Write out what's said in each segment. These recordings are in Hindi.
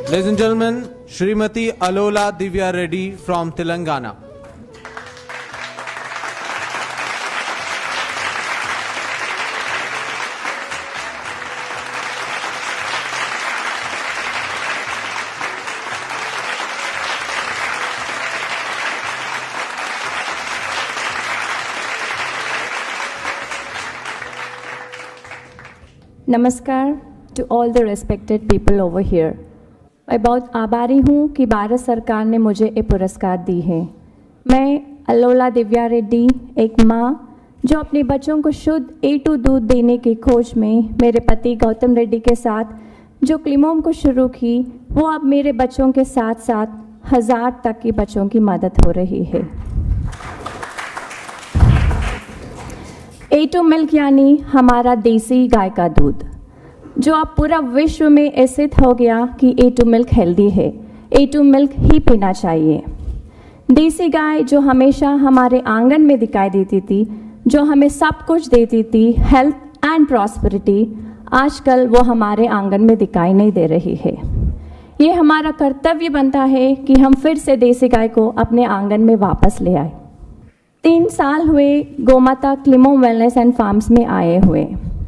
Ladies and gentlemen, Srimati Alola Divya Reddy from Telangana. नमस्कार to all the respected people over here. मैं बहुत आभारी हूँ कि भारत सरकार ने मुझे ये पुरस्कार दी है। मैं अलोला दिव्या रेड्डी, एक माँ जो अपने बच्चों को शुद्ध A2 दूध देने की खोज में मेरे पति गौतम रेड्डी के साथ जो क्लिमोम को शुरू की, वो अब मेरे बच्चों के साथ साथ 1000 तक के बच्चों की मदद हो रही है। A2 मिल्क यानी हमारा देसी गाय का दूध, जो अब पूरा विश्व में सिद्ध हो गया कि A2 मिल्क हेल्दी है, A2 मिल्क ही पीना चाहिए। देसी गाय जो हमेशा हमारे आंगन में दिखाई देती थी, जो हमें सब कुछ देती थी, हेल्थ एंड प्रॉस्पेरिटी, आजकल वो हमारे आंगन में दिखाई नहीं दे रही है। ये हमारा कर्तव्य बनता है कि हम फिर से देसी गाय को अपने आंगन में वापस ले आए। 3 साल हुए गोमाता क्लिमोम वेलनेस एंड फार्म्स में आए हुए।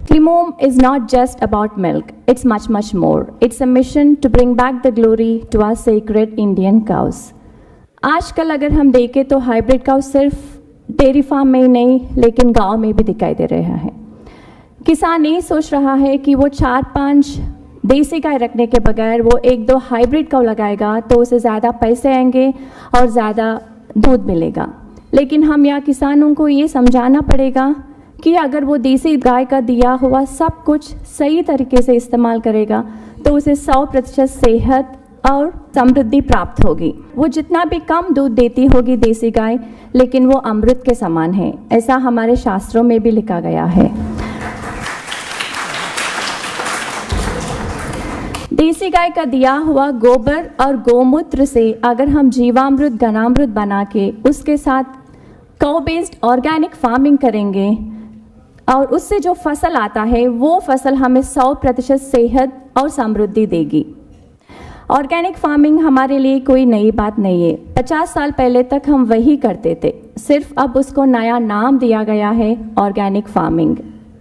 Climome is not just about milk, it's much more. It's a mission to bring back the glory to our sacred Indian cows. आजकल अगर हम देखें तो हाइब्रिड काउ सिर्फ डेयरी फार्म में ही नहीं, लेकिन गांव में भी दिखाई दे रहा है। किसान ये सोच रहा है कि वो 4-5 देसी गाय रखने के बगैर वो 1-2 हाइब्रिड काउ लगाएगा तो उसे ज़्यादा पैसे आएंगे और ज़्यादा दूध मिलेगा। लेकिन हम यहाँ किसानों को ये समझाना पड़ेगा कि अगर वो देसी गाय का दिया हुआ सब कुछ सही तरीके से इस्तेमाल करेगा तो उसे 100% सेहत और समृद्धि प्राप्त होगी। वो जितना भी कम दूध देती होगी देसी गाय, लेकिन वो अमृत के समान है, ऐसा हमारे शास्त्रों में भी लिखा गया है। देसी गाय का दिया हुआ गोबर और गोमूत्र से अगर हम जीवामृत, घनामृत बना के उसके साथ काउ बेस्ड ऑर्गेनिक फार्मिंग करेंगे और उससे जो फसल आता है वो फसल हमें 100% सेहत और समृद्धि देगी। ऑर्गेनिक फार्मिंग हमारे लिए कोई नई बात नहीं है, 50 साल पहले तक हम वही करते थे, सिर्फ अब उसको नया नाम दिया गया है ऑर्गेनिक फार्मिंग।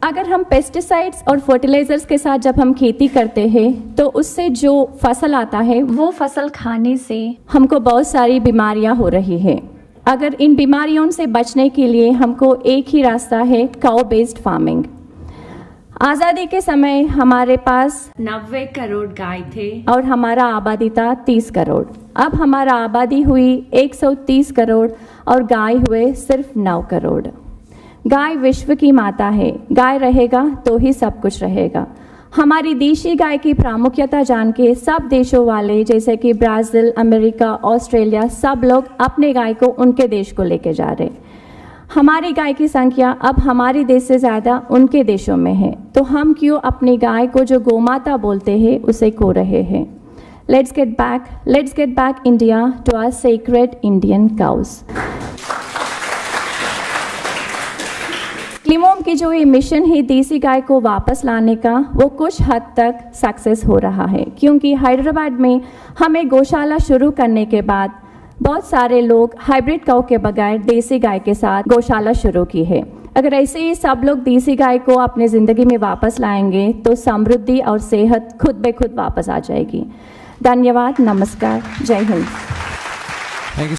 अगर हम पेस्टिसाइड्स और फर्टिलाइजर्स के साथ जब हम खेती करते हैं तो उससे जो फसल आता है वो फसल खाने से हमको बहुत सारी बीमारियां हो रही है। अगर इन बीमारियों से बचने के लिए हमको एक ही रास्ता है, काउ बेस्ड फार्मिंग। आज़ादी के समय हमारे पास 90 करोड़ गाय थे और हमारा आबादी था 30 करोड़। अब हमारा आबादी हुई 130 करोड़ और गाय हुए सिर्फ 9 करोड़। गाय विश्व की माता है, गाय रहेगा तो ही सब कुछ रहेगा। हमारी देशी गाय की प्रामुख्यता जान के सब देशों वाले जैसे कि ब्राज़ील, अमेरिका, ऑस्ट्रेलिया, सब लोग अपने गाय को उनके देश को लेके जा रहे। हमारी गाय की संख्या अब हमारे देश से ज़्यादा उनके देशों में है, तो हम क्यों अपनी गाय को जो गोमाता बोलते हैं उसे खो रहे हैं। Let's get back India to our sacred Indian cows. क्लिमोम की जो ये मिशन है देसी गाय को वापस लाने का, वो कुछ हद तक सक्सेस हो रहा है, क्योंकि हैदराबाद में हमें गौशाला शुरू करने के बाद बहुत सारे लोग हाइब्रिड काउ के बगैर देसी गाय के साथ गौशाला शुरू की है। अगर ऐसे ही सब लोग देसी गाय को अपने ज़िंदगी में वापस लाएंगे तो समृद्धि और सेहत खुद ब खुद वापस आ जाएगी। धन्यवाद, नमस्कार, जय हिंद।